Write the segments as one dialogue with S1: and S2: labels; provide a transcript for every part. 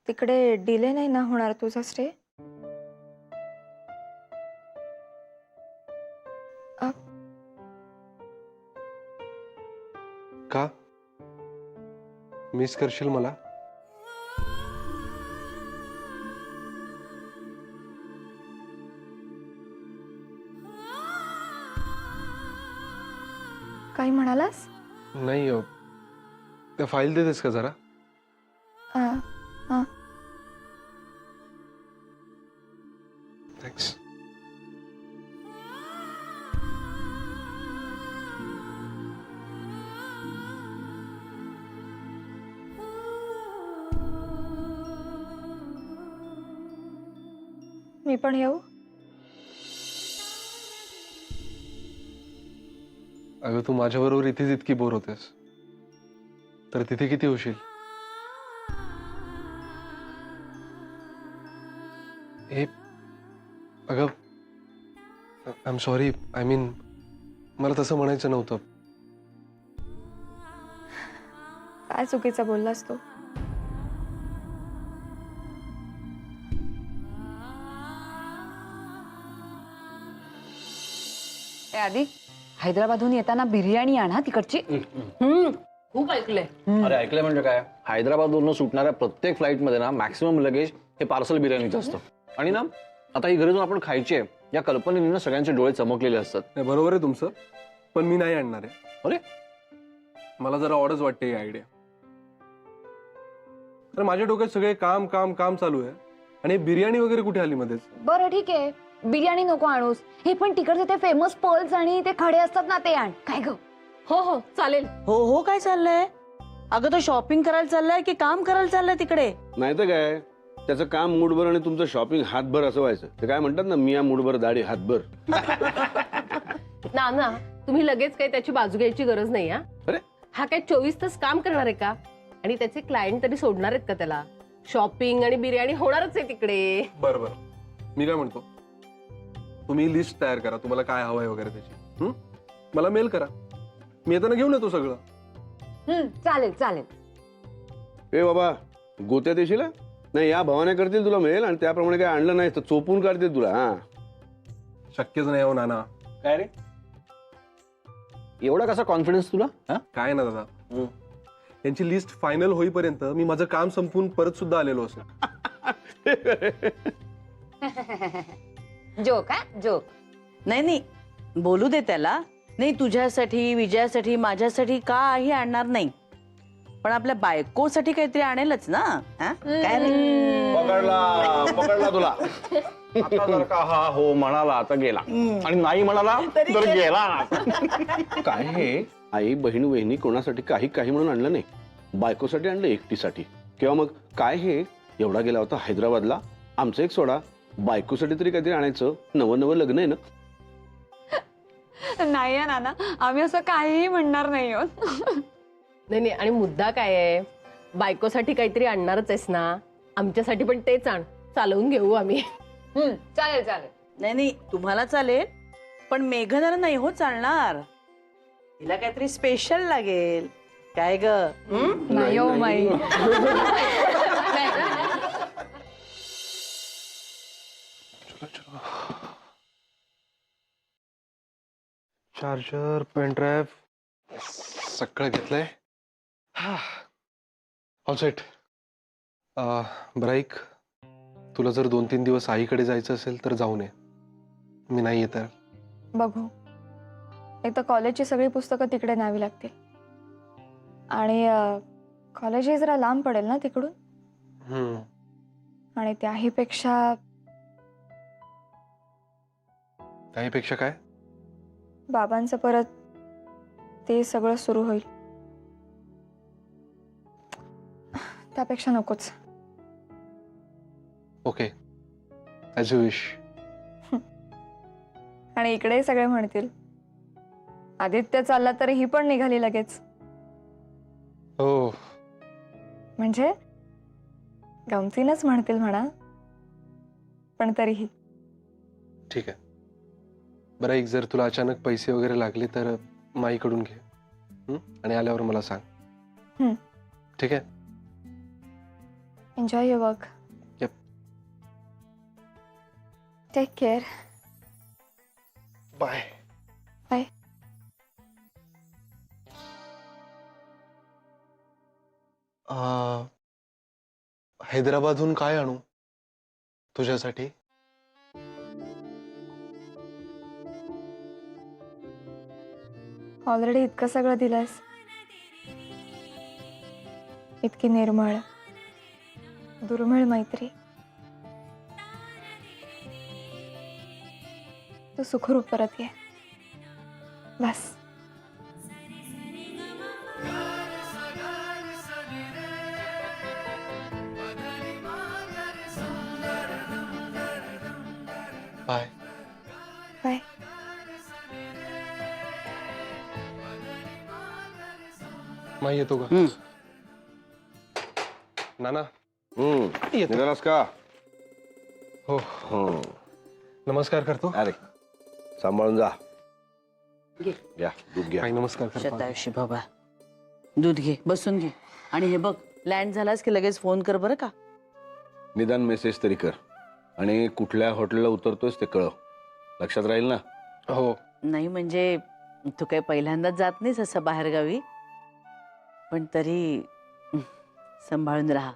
S1: तिकडे डिले नाही ना होणार तुझा स्टे?
S2: का मिस करशील मला?
S1: काही म्हणालास?
S2: नाही त्या फाईल देतेस का जरा?
S1: हां.
S2: थँक्स.
S1: मी पण येऊ?
S2: अगं तू माझ्याबरोबर इथेच इतकी बोर होतेस तर तिथे किती होशील? हे अगं I am sorry, I mean मला तसं म्हणायचं नव्हतं.
S1: काय चुकीचं बोललास तू?
S3: आधी हैदराबादहून येताना बिर्याणी आण हा तिकडची.
S4: खूप ऐकलंय.
S5: अरे ऐकलंय म्हणजे काय, हैदराबादवरून सुटणाऱ्या प्रत्येक फ्लाईट मध्ये ना मॅक्सिमम लगेज हे पार्सल बिर्याणीचं असतं. आणि ना आता ही घरी जाऊन आपण खायची आहे या कल्पनेने ना सगळ्यांचे डोळे चमकलेले असतात.
S2: नाही, बरोबर आहे तुमचं, पण मी नाही आणणार आहे.
S5: अरे
S2: मला जरा ऑडच वाटते ही आयडिया. तर माझ्या डोक्यात सगळे काम काम काम चालू आहे आणि बिर्याणी वगैरे कुठे आली मध्येच?
S3: बरं ठीक आहे, बिर्याणी नको आणूस, हे पण तिकडचे ते फेमस पर्ल्स आणि ते खडे असतात ना ते आण. काय ग?
S4: हो हो चालेल.
S6: हो हो काय चाललंय? अगं तो शॉपिंग करायला चाललाय की काम करायला चाललाय तिकडे?
S7: नाही तर काय, त्याचं काम मूडभर आणि तुमचं शॉपिंग हातभर असं व्हायचं. ते काय म्हणतात ना, मिया मूडभर दाढी हातभर.
S4: ना ना तुम्ही लगेच काही त्याची बाजू घ्यायची गरज नाही.
S7: अरे
S4: हा काय 24 तास काम करणार आहे का? आणि त्याचे क्लायंट तरी सोडणार आहेत का त्याला? शॉपिंग आणि बिर्याणी होणारच आहे तिकडे.
S2: बरं बरं, मी काय म्हणतो, तुम्ही लिस्ट तयार करा तुम्हाला काय हवंय वगैरे त्याची. मला मेल करा, मी येताना घेऊन येतो सगळं.
S3: चालेल चालेल.
S7: ए बाबा, गोत्यात येशील हा? नाही, या भवान्या करतील तुला मेल आणि त्याप्रमाणे काय आणलं नाही तर चोपून काढतील तुला. हा
S2: शक्यच नाही हो नाना.
S5: काय रे, एवढा कसा कॉन्फिडन्स तुला? हा?
S2: काय ना दादा, यांची लिस्ट फायनल होईपर्यंत मी माझं काम संपवून परत सुद्धा आलेलो असेल.
S3: जोक हा जोक.
S6: नाही नाही, बोलू दे त्याला. नाही, तुझ्यासाठी विजयासाठी माझ्यासाठी काही आणणार नाही, पण आपल्या बायकोसाठी काहीतरी आणेलच ना. हा? काय रे?
S5: पकडला तुला. आता जर का हा हो म्हणाला तर गेला आणि नाही म्हणाला तर गेला.
S7: काय हे, आई बहीण बहिणी कोणासाठी काही काही म्हणून आणलं नाही, बायकोसाठी आणलं एकटीसाठी. किंवा मग काय हे, एवढा गेला होता हैदराबादला, आमचं एक सोडा, बायकोसाठी तरी काहीतरी आणायचं. नवं नवं लग्न आहे ना.
S1: नाही नाना, आम्ही असं काहीही म्हणणार नाही आहोत.
S4: नाही नाही, आणि मुद्दा काय आहे, बायकोसाठी काहीतरी आणणारच आहेस ना, आमच्यासाठी पण तेच आण, चालवून घेऊ आम्ही.
S3: चालेल चालेल.
S6: नाही नाही, तुम्हाला चालेल, पण मेघनाला नाही हो चालणार. तिला काहीतरी स्पेशल लागेल. काय ग?
S1: नाही हो माई.
S2: चार्जर, पेन ड्राईव्ह सगळं घेतलंय. All set. ब्राईक, तुला जर 2-3 दिवस आईकडे जायचं असेल तर जाऊन ये. मी नाही येत आहे.
S1: बघू, एक तर कॉलेजची सगळी पुस्तकं तिकडे न्यावी लागतील आणि कॉलेजही जरा लांब पडेल ना तिकडून. आणि त्याहीपेक्षा
S2: काय?
S1: बाबांचं परत ते सगळं सुरू होईल, त्यापेक्षा नकोच.
S2: Okay, as you wish.
S1: आणि इकडे सगळे म्हणतील आदित्य चालला तर ही पण निघाली लगेच.
S2: हो,
S1: म्हणजे गमतीनच म्हणतील म्हणा, पण तरीही.
S2: ठीक आहे. बरं, एक जर तुला अचानक पैसे वगैरे लागले तर माईकडून घे आणि आल्यावर मला सांग. ठीक आहे?
S1: Enjoy your work.
S2: Yep.
S1: Take care.
S2: Bye.
S1: Bye.
S2: हैदराबादहून काय आणू तुझ्यासाठी?
S1: ऑलरेडी इतकं सगळं दिलंस. इतकी निर्मळ दुर्मिळ मैत्री. तू सुखरूप परत ये बस.
S2: बाय.
S1: बाय.
S2: माही येतो का?
S6: हम्म.
S2: नाना.
S7: हम्म.
S2: येतो.
S7: निघालास का?
S2: हो.
S7: हम्म.
S2: नमस्कार करतो.
S7: अरे सांभाळून जा.
S6: घे.
S7: घ्या दूध घ्या.
S2: काही नमस्कार करतो.
S6: शतायुषी बाबा, दूध घे, बसून घे. आणि हे बघ, लँड झालास की लगेच फोन कर बरं का.
S7: निदान मेसेज तरी कर. आणि कुठल्या हॉटेलला उतरतोयस ते कळव. लक्षात राहील ना?
S2: हो.
S6: नाही म्हणजे तू काही पहिल्यांदाच जात नाहीस असं बाहेरगावी, पण तरी सांभाळून राहा,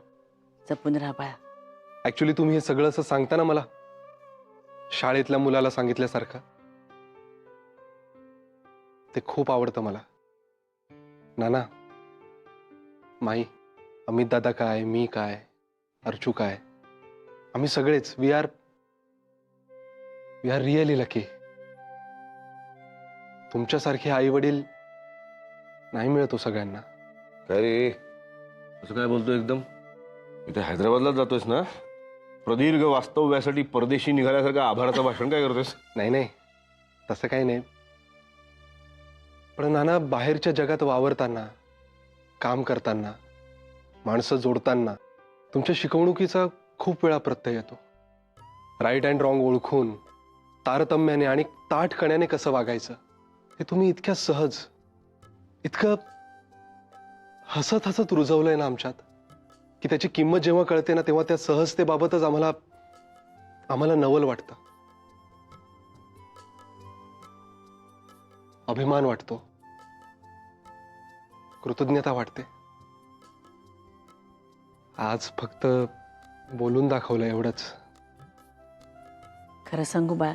S6: जपून राहा बाळा.
S2: ऍक्च्युली तुम्ही हे सगळं असं सांगता ना मला, शाळेतल्या मुलाला सांगितल्यासारखं, ते खूप आवडतं मला. नाना, माई, अमित दादा काय, मी काय, अर्चू काय, आम्ही सगळेच वी आर रिअली लकी. तुमच्यासारखे आई वडील नाही मिळतो सगळ्यांना.
S7: काय रे असं काय बोलतो एकदम? इथे हैदराबादला जातोयस ना? प्रदीर्घ वास्तव्यासाठी परदेशी निघाल्यासारखं आभाराचं भाषण काय करतोयस?
S2: नाही नाही, तसं काही नाही. पण नाना, बाहेरच्या जगात वावरताना, काम करताना, माणसं जोडताना तुमच्या शिकवणुकीचा खूप वेळा प्रत्यय येतो. राईट अँड रॉंग ओळखून तारतम्याने आणि ताठकण्याने कसं वागायचं हे तुम्ही इतक्या सहज, इतकं हसत हसत रुजवलंय ना आमच्यात, की त्याची किंमत जेव्हा कळते ना तेव्हा त्या सहजतेबाबतच आम्हाला नवल वाटतं, अभिमान वाटतो, कृतज्ञता वाटते. आज फक्त बोलून दाखवलं एवढंच.
S6: खरं सांगू बाळा,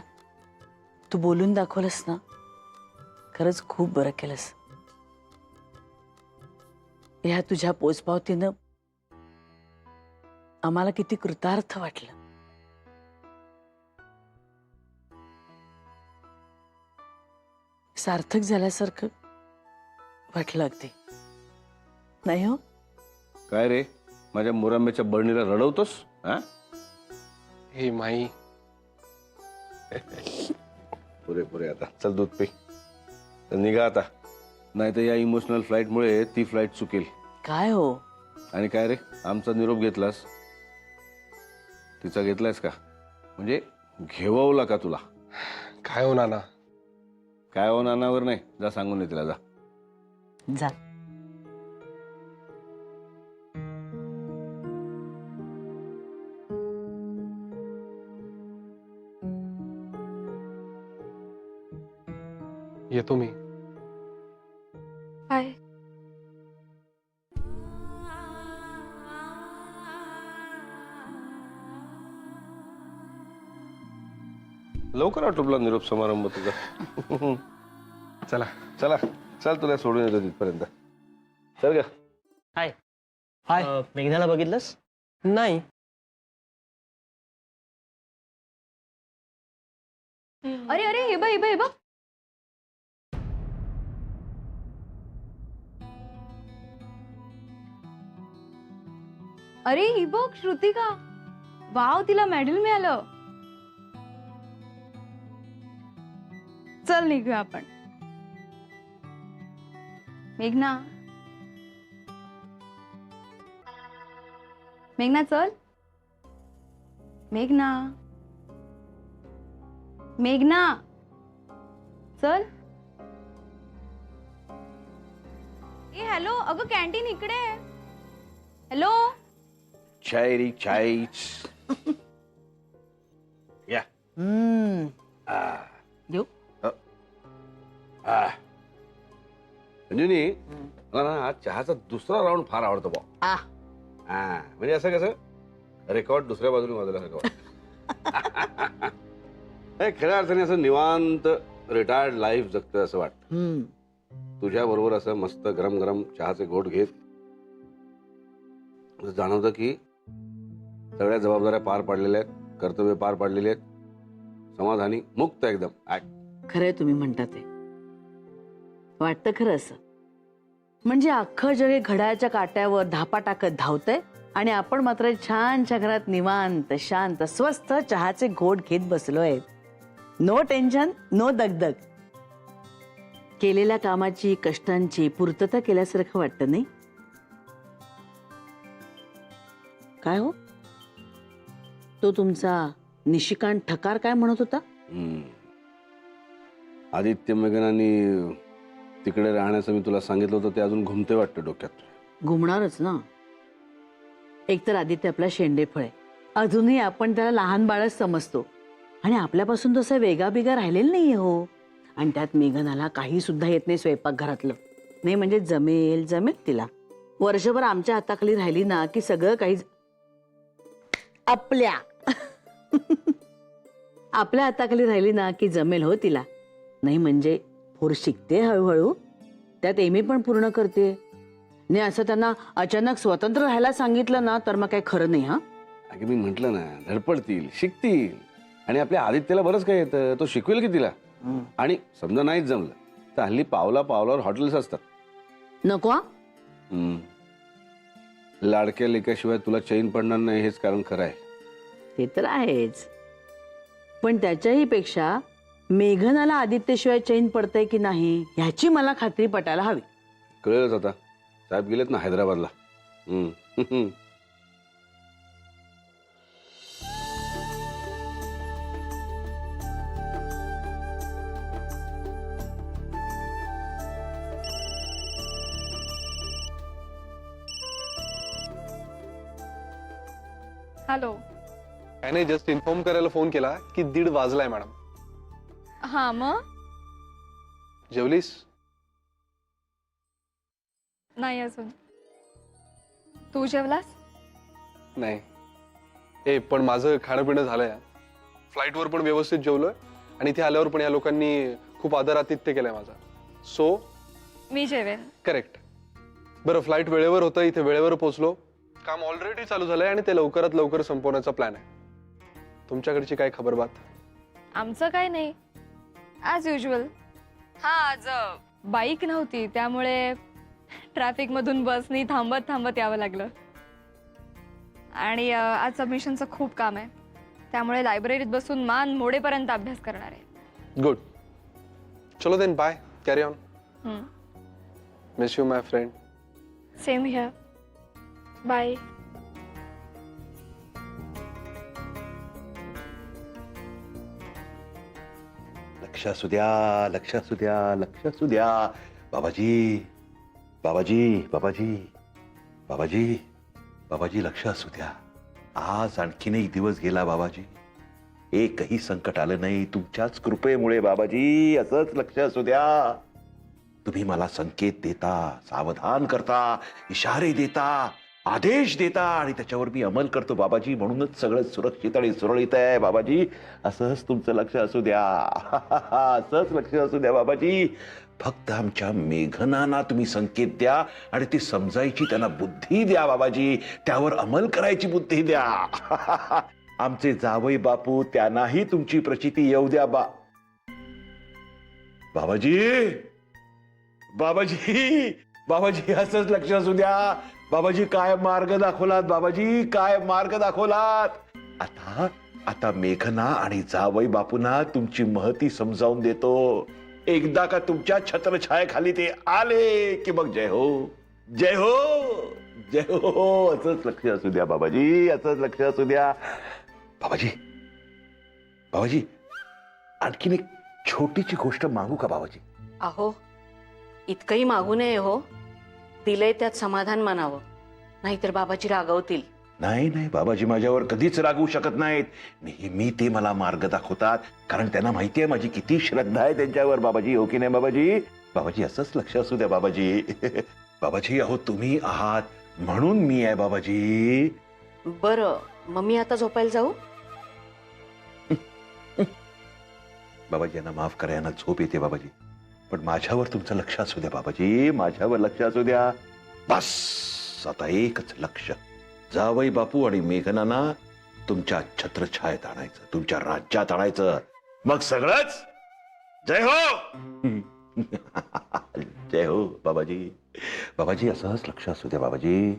S6: तू बोलून दाखवलंस ना, खरंच खूप बरं केलंस. ह्या तुझ्या पोचपावतीनं आम्हाला किती कृतार्थ वाटलं. सार्थक झाल्यासारखं वाटलं अगदी, नाही हो?
S7: काय रे माझ्या मुरांब्याच्या बरणीला रडवतोस? हा?
S2: हे माई,
S7: पुरे पुरे आता चल दूध पे. तर निघा आता, नाही तर या इमोशनल फ्लाईटमुळे ती फ्लाईट चुकेल.
S6: काय हो?
S7: आणि काय रे आमचा निरोप घेतलास? तिचा घेतलायस का? म्हणजे घेववला का तुला?
S2: काय हो नाना?
S7: काय हो नानावर नाही, जा सांगून ये तिला, जा.
S6: जा.
S2: येतो मी.
S1: बाय.
S7: लवकर आटोपला निरोप समारंभ तुझा.
S2: चला.
S7: चला चल, तुला सोडून येतो तिथपर्यंत. चल का?
S8: हाय. मेघनाला बघितलंस?
S2: नाही.
S3: अरे अरे हे बघ हे बघ हे बघ. अरे ही बघ श्रुतिका, वाव, तिला मेडल मिळालं. चल निघूया आपण. मेघना, मेघना चल. मेघना, मेघना चल. ए हॅलो, अगं कॅन्टीन इकडे. हॅलो.
S7: चाय रे चाय. या
S6: देऊ
S7: अंजुनी, मला ना हा चहाचा दुसरा राऊंड फार आवडतो बा.
S6: आ
S7: म्हणजे असं कसं रेकॉर्ड दुसऱ्या बाजूने वाजवल्यासारखं वाटतं. नाही, खऱ्या अर्थाने असं निवांत रिटायर्ड लाईफ जगतं असं वाटतं. तुझ्या बरोबर असं मस्त गरम गरम चहाचे घोट घेत असं जाणवतं की सगळ्या जबाबदाऱ्या पार पाडलेल्या आहेत, कर्तव्य पार पाडलेली आहेत, समाधानी मुक्त एकदम.
S6: खरंय तुम्ही म्हणता ते. वाटतं खरं असं. म्हणजे अख्खं जग हे घड्याळाच्या काट्यावर धापा टाकत धावतंय आणि आपण मात्र छानच्या घरात निवांत शांत स्वस्थ चहाचे घोट घेत बसलोय. नो टेन्शन, नो दगदग. केलेल्या कामाची कष्टांची पूर्तता केल्यासारखं वाटतं नाही? काय हो, तो तुमचा निशिकांत ठकार काय म्हणत होता?
S7: आदित्य मेघनानी तिकडे राहण्याचं मी तुला सांगितलं होतं, ते अजून घुमते वाटतं डोक्यात.
S6: घुमणारच ना. एकतर आदित्य आपला शेंडेफळ आहे, अजूनही आपण त्याला लहान बाळच समजतो आणि आपल्यापासून तसं वेगा बिगा राहिलेलं नाहीये हो. आणि त्यात मेघनाला काही सुद्धा येत नाही स्वयंपाक घरातलं. नाही म्हणजे जमेल जमेल तिला. वर्षभर आमच्या हाताखाली राहिली ना की सगळं काही आपल्या आपल्या हाताखाली राहिली ना की जमेल हो तिला. नाही म्हणजे पोर शिकते हळूहळू, त्यात एम ए पण पूर्ण करते. नाही असं त्यांना अचानक स्वतंत्र राहायला सांगितलं ना तर मग काही खरं नाही. हा
S7: अगं मी म्हंटल ना, धडपडतील, शिकतील. आणि आपल्या आदित्यला बरंच काय येतं, तो शिकवेल की तिला. आणि समजा नाहीच जमलं तर हल्ली पावला पावलावर हॉटेल्स असतात.
S6: नको हा?
S7: लाडक्या लेकाशिवाय तुला चैन पडणार नाही हेच कारण खरं आहे.
S6: ते तर आहेच, पण त्याच्याही पेक्षा मेघनाला आदित्यशिवाय चैन पडतंय की नाही ह्याची मला खात्री पटायला हवी.
S7: कळेलच आता. साहेब गेलेत ना हैदराबादला.
S1: हॅलो.
S2: काय नाही, जस्ट इन्फॉर्म करायला फोन केला की 1:30 वाजलाय मॅडम.
S1: हा मग
S2: जेवलीस?
S1: नाही अजून. तू जेवलास?
S2: नाही. ए पण माझं खाणं पिणं झालंय. फ्लाईटवर पण व्यवस्थित जेवलोय आणि इथे आल्यावर पण या लोकांनी खूप आदरातिथ्य केलंय माझा. सो
S1: मी जेवेन.
S2: करेक्ट. बरं, फ्लाईट वेळेवर होतं, इथे वेळेवर पोहोचलो. काम ऑलरेडी चालू झालंय आणि ते लवकरात लवकर संपवण्याचा प्लॅन आहे. तुमच्याकडची काय खबर बात?
S1: आमचं काय नाही, ॲज युजल. हा आज बाईक नव्हती त्यामुळे ट्रॅफिक मधून बसनी थांबत थांबत यावं लागलं. आणि आज सबमिशनचं खूप काम आहे त्यामुळे लायब्ररीत बसून मान मोडेपर्यंत अभ्यास करणार आहे.
S2: गुड. चलो then, bye. Carry on. Miss you my friend.
S1: Same here. Bye.
S9: लक्ष असू द्या, लक्ष असू द्या, लक्ष असू द्या. बाबाजी, बाबाजी, बाबाजी, बाबाजी, बाबाजी, लक्ष असू द्या. आज आणखीन एक दिवस गेला बाबाजी. एकही संकट आलं नाही तुमच्याच कृपेमुळे बाबाजी. असंच लक्ष असू द्या. तुम्ही मला संकेत देता, सावधान करता, इशारे देता, आदेश देता आणि त्याच्यावर मी अंमल करतो बाबाजी. म्हणूनच सगळं सुरक्षित आणि सुरळीत आहे बाबाजी. असंच तुमचं लक्ष असू द्या. असंच लक्ष असू द्या बाबाजी. फक्त आमच्या मेघनांना तुम्ही संकेत द्या आणि ती समजायची त्यांना बुद्धी द्या बाबाजी. त्यावर अंमल करायची बुद्धी द्या. आमचे जावई बापू त्यांनाही तुमची प्रचिती येऊ द्या बाबाजी. बाबाजी, बाबाजी, असंच लक्ष असू द्या बाबाजी. काय मार्ग दाखवलात बाबाजी, काय मार्ग दाखवलात. आता आता मेघना आणि जावई बापूंना तुमची महती समजावून देतो. एकदा का तुमच्या छत्रछायेखाली ते आले की मग जय हो, जय हो, जय हो. असंच लक्ष असू द्या बाबाजी, असंच लक्ष असू द्या बाबाजी. बाबाजी, आणखीन एक छोटीशी गोष्ट मागू का बाबाजी?
S10: अहो, इतकंही मागू नये हो. दिलंय त्यात समाधान मानावं, नाहीतर बाबाजी रागवतील.
S9: नाही नाही, बाबाजी माझ्यावर कधीच रागवू शकत नाहीत. नेहमी ते मला मार्ग दाखवतात, कारण त्यांना माहिती आहे माझी किती श्रद्धा आहे त्यांच्यावर. बाबाजी, हो की नाही बाबाजी? बाबाजी, असंच लक्ष असू द्या बाबाजी. बाबाजी, अहो तुम्ही आहात म्हणून मी आहे बाबाजी.
S10: बरं, मग मी आता झोपायला जाऊ?
S9: बाबाजी, यांना माफ करा, यांना झोप येते बाबाजी, पण माझ्यावर तुमचं लक्ष असू द्या बाबाजी, माझ्यावर लक्ष असू द्या. बस आता एकच लक्ष, जावई बापू आणि मेघनांना तुमच्या छत्रछायेत आणायचं, तुमच्या राज्यात आणायचं, मग सगळंच जय हो. जय हो बाबाजी. बाबाजी, असंच लक्ष असू द्या बाबाजी.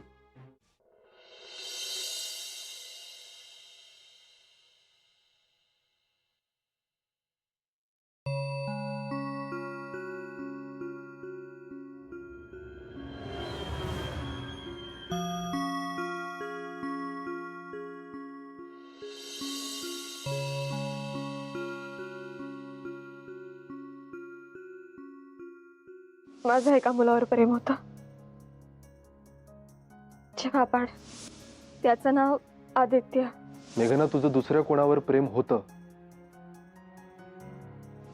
S1: माझं एका मुलावर प्रेम होतं, बापाड. त्याचं नाव आदित्य.
S2: मेघना, तुझं दुसऱ्या कोणावर प्रेम होतं,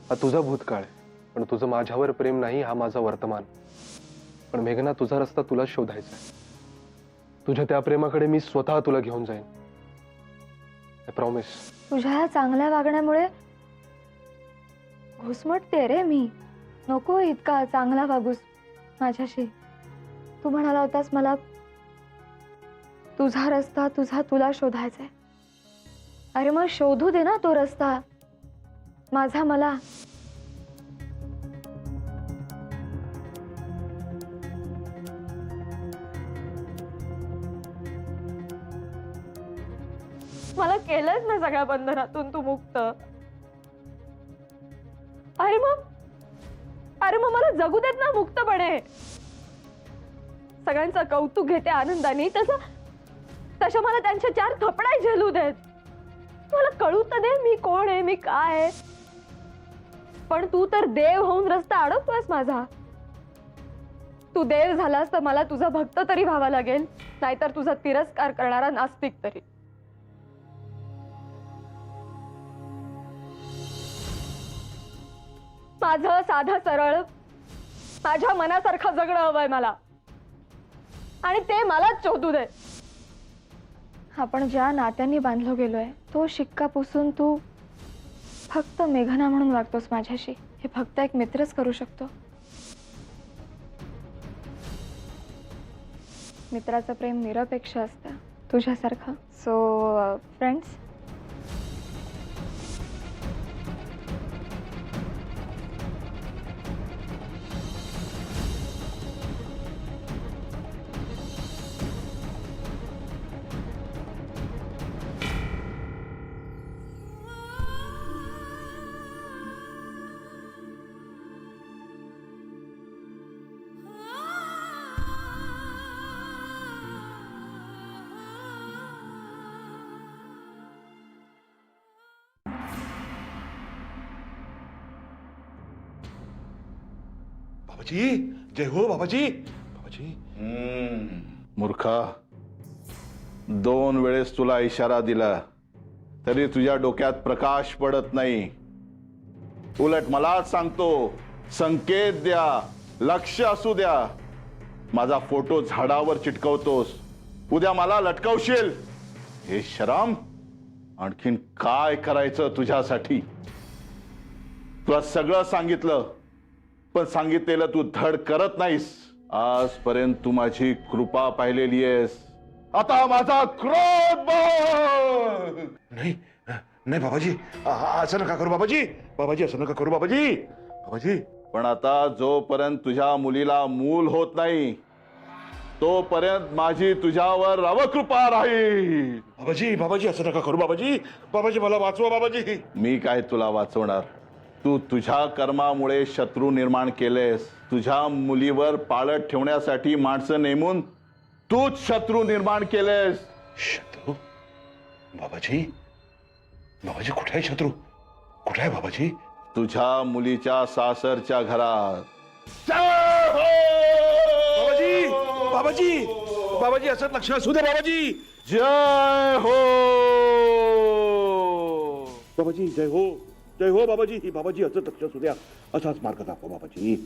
S2: हा तुझा भूतकाळ आहे, पण तुझं माझ्यावर प्रेम नाही, हा माझा वर्तमान. पण मेघना, तुझा रस्ता तुला शोधायचा आहे. तुझ्या त्या प्रेमाकडे मी स्वतः तुला घेऊन जाईन, आय प्रॉमिस.
S1: तुझ्या ह्या चांगल्या वागण्यामुळे घुसमटते रे मी. नको इतका चांगला वागूस माझ्याशी. तू म्हणाला होतास मला तुझा रस्ता तुला शोधायचाय. अरे मग शोधू दे ना तो रस्ता माझा मला. मला केलंच ना सगळ्या बंधनातून तू मुक्त. अरे मग मला जगू देत ना मुक्तपणे. सगळ्यांचं कौतुक घेते आनंदाने, तसं मला त्यांच्या 4 थपडाय झेलू देत. मला कळू तर दे मी कोण आहे, मी काय आहे. पण तू तर देव होऊन रस्ता अडवतोयस माझा. तू देव झालास तर मला तुझा भक्त तरी व्हावा लागेल, नाहीतर तुझा तिरस्कार करणारा नास्तिक तरी. माझं साधं सरळ माझ्या मनासारखं जगणं हवंय मला, आणि ते मलाच शोधू दे. आपण ज्या नात्यांनी बांधलो गेलोय तो शिक्का पुसून तू फक्त मेघना म्हणून वागतोस माझ्याशी. हे फक्त एक मित्रच करू शकतो. मित्राचं प्रेम निरपेक्ष असतं तुझ्यासारखं. सो फ्रेंड्स,
S9: बाबाजी, जय हो बाबाजी. बाबाजी,
S11: मूर्खा, 2 वेळेस तुला इशारा दिला तरी तुझ्या डोक्यात प्रकाश पडत नाही. उलट मलाच सांगतो, संकेत द्या, लक्ष असू द्या. माझा फोटो झाडावर चिटकवतोस, उद्या मला लटकवशील. हे शरम. आणखीन काय करायचं तुझ्यासाठी? तुला सगळं सांगितलं, पण सांगितलेलं तू धड करत नाहीस. आजपर्यंत तू माझी कृपा पाहिलेली आहेस, आता माझा क्रोध बघ.
S9: नाही नाही बाबाजी, असं नका करू बाबाजी. बाबाजी, असं नका करू बाबाजी. बाबाजी,
S11: पण आता जोपर्यंत तुझ्या मुलीला मूल होत नाही तोपर्यंत माझी तुझ्यावर अवकृपा राहील.
S9: बाबाजी, बाबाजी, असं नका करू बाबाजी. बाबाजी, मला वाचवा बाबाजी.
S11: मी काय तुला वाचवणार? तू तुझ्या कर्मामुळे शत्रू निर्माण केलेस. तुझ्या मुलीवर पाळत ठेवण्यासाठी माणसं नेमून तूच शत्रू निर्माण केलेस.
S9: शत्रू? बाबाजी, बाबाजी, कुठे आहे शत्रू? कुठे आहे बाबाजी?
S11: तुझ्या मुलीच्या सासरच्या घरात.
S9: बाबाजी, बाबाजी, बाबाजी असं लक्ष असू द्या बाबाजी.
S11: जय हो
S9: बाबाजी जय हो बाबाजी. ही बाबाजी असं लक्ष असू द्या. असाच मार्ग दाखवा बाबाजी.